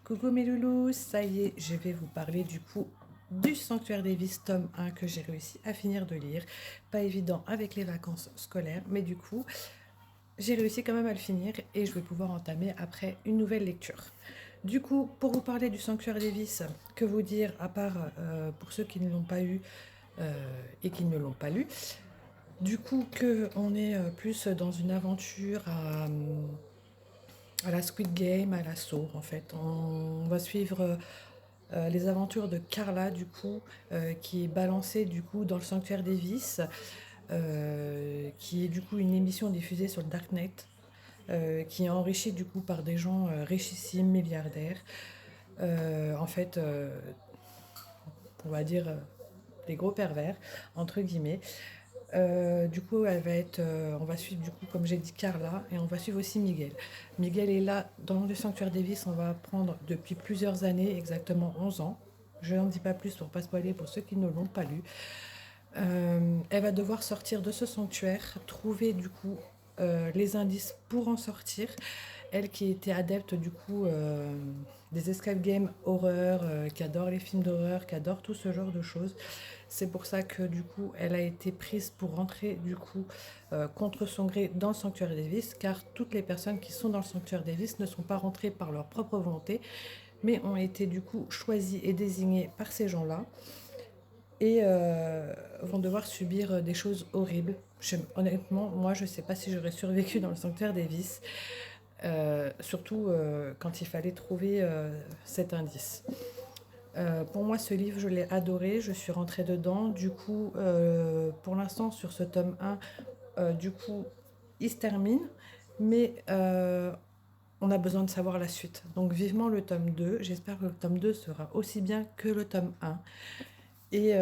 Coucou mes loulous, ça y est, je vais vous parler du coup du Sanctuaire des Vices tome 1 que j'ai réussi à finir de lire. Pas évident avec les vacances scolaires, mais du coup, j'ai réussi quand même à le finir et je vais pouvoir entamer après une nouvelle lecture. Du coup, pour vous parler du Sanctuaire des Vices, que vous dire à part pour ceux qui ne l'ont pas eu et qui ne l'ont pas lu, du coup que on est plus dans une aventure à la Squid Game, à la Saw en fait. On va suivre les aventures de Carla du coup, qui est balancée du coup dans le sanctuaire des vices, qui est du coup une émission diffusée sur le Darknet, qui est enrichie du coup par des gens richissimes, milliardaires. En fait, on va dire des gros pervers entre guillemets. Du coup, on va suivre du coup, comme j'ai dit, Carla et on va suivre aussi Miguel. Miguel est là dans le sanctuaire des vices. On va apprendre depuis plusieurs années, exactement 11 ans. Je n'en dis pas plus pour pas spoiler pour ceux qui ne l'ont pas lu. Elle va devoir sortir de ce sanctuaire, trouver du coup les indices pour en sortir. Elle qui était adepte du coup des escape games horreur, qui adore les films d'horreur, qui adore tout ce genre de choses. C'est pour ça que du coup elle a été prise pour rentrer du coup contre son gré dans le sanctuaire des vices, car toutes les personnes qui sont dans le sanctuaire des vices ne sont pas rentrées par leur propre volonté, mais ont été du coup choisies et désignées par ces gens-là et vont devoir subir des choses horribles. Honnêtement, moi je sais pas si j'aurais survécu dans le sanctuaire des vices. Surtout quand il fallait trouver cet indice. Pour moi, ce livre, je l'ai adoré, je suis rentrée dedans. Du coup, pour l'instant, sur ce tome 1, du coup, il se termine, mais on a besoin de savoir la suite. Donc, vivement le tome 2. J'espère que le tome 2 sera aussi bien que le tome 1. Et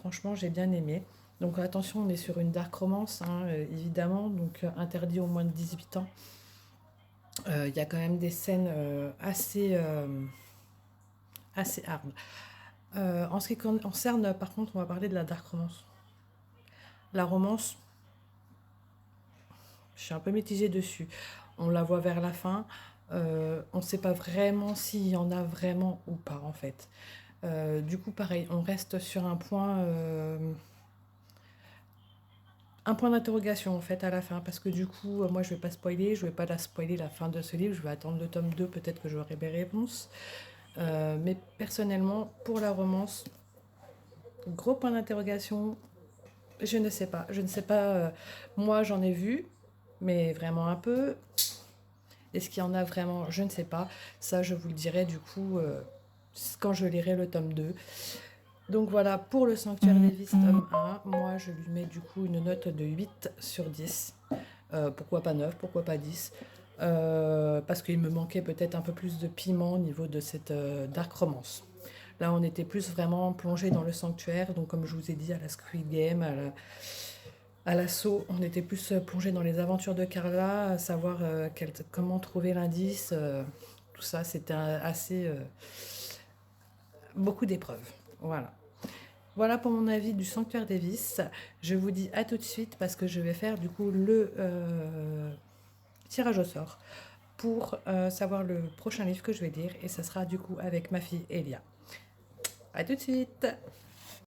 franchement, j'ai bien aimé. Donc, attention, on est sur une dark romance, hein, évidemment, donc interdit aux moins de 18 ans. Il y a quand même des scènes assez hard. En ce qui concerne, par contre, on va parler de la dark romance. La romance, je suis un peu mitigée dessus. On la voit vers la fin. On ne sait pas vraiment s'il y en a vraiment ou pas, en fait. Du coup, pareil, on reste sur un point d'interrogation, en fait, à la fin. Parce que du coup, moi, je vais pas spoiler. Je vais pas la spoiler la fin de ce livre. Je vais attendre le tome 2. Peut-être que j'aurai mes réponses. Mais personnellement, pour la romance, gros point d'interrogation, je ne sais pas. Je ne sais pas. Moi, j'en ai vu, mais vraiment un peu. Est-ce qu'il y en a vraiment? Je ne sais pas. Ça, je vous le dirai du coup quand je lirai le tome 2. Donc voilà, pour le Sanctuaire des Vices tome 1, moi, je lui mets du coup une note de 8 sur 10. Pourquoi pas 9, pourquoi pas 10? Parce qu'il me manquait peut-être un peu plus de piment au niveau de cette dark romance. Là, on était plus vraiment plongé dans le sanctuaire, donc comme je vous ai dit, à la Squid Game, à l'assaut, on était plus plongé dans les aventures de Carla, à savoir comment trouver l'indice, tout ça, c'était assez beaucoup d'épreuves. Voilà. Voilà pour mon avis du Sanctuaire des Vices. Je vous dis à tout de suite parce que je vais faire du coup le tirage au sort pour savoir le prochain livre que je vais lire et ça sera du coup avec ma fille Elia. À tout de suite.